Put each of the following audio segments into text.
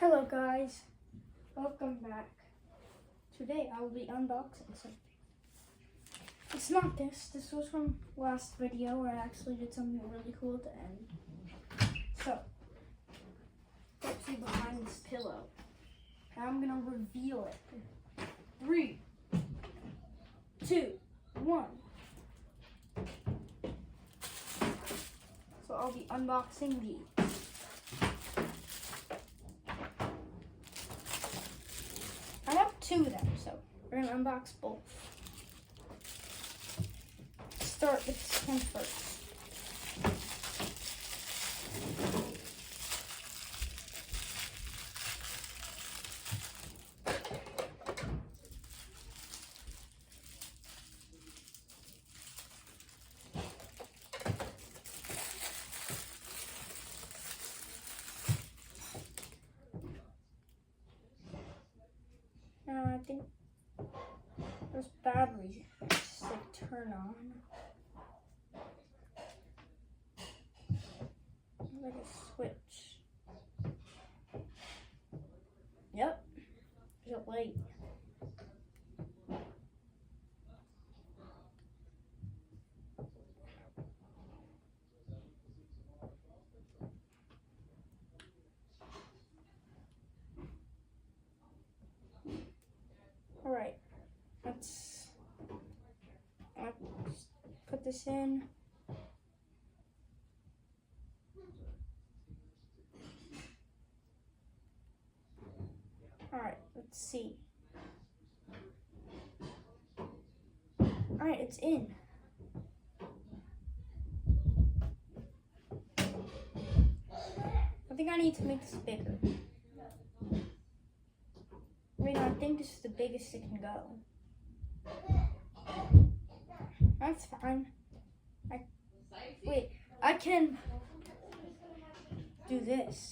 Hello guys, welcome back. Today I will be unboxing something. It's not this was from last video where I actually did something really cool at the end. So, let's see behind this pillow. Now I'm gonna reveal it. 3, 2, 1. So I'll be unboxing these. I have 2 of them, so we're gonna unbox both. Start with this one first. I think those batteries just like turn on. Like a switch. Yep, there's a light. Alright, let's put this in. Alright, let's see. Alright, it's in. I think I need to make this bigger. I think this is the biggest it can go. That's fine. Wait, I can do this.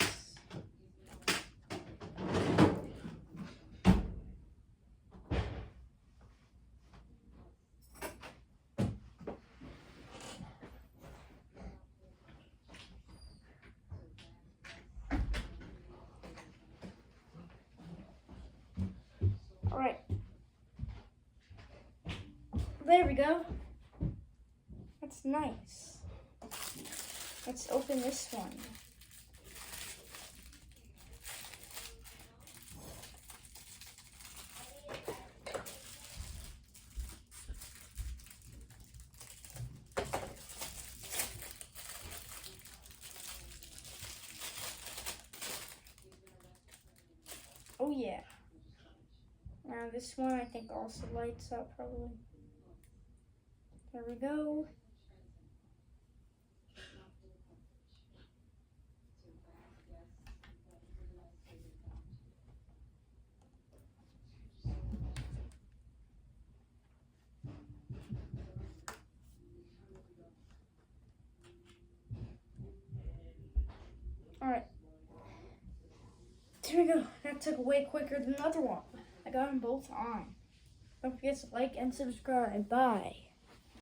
Alright. There we go. That's nice. Let's open this one. Oh yeah. Now this one I think also lights up probably. There we go. Alright. There we go. That took way quicker than the other one. I got them both on. Don't forget to like and subscribe. Bye.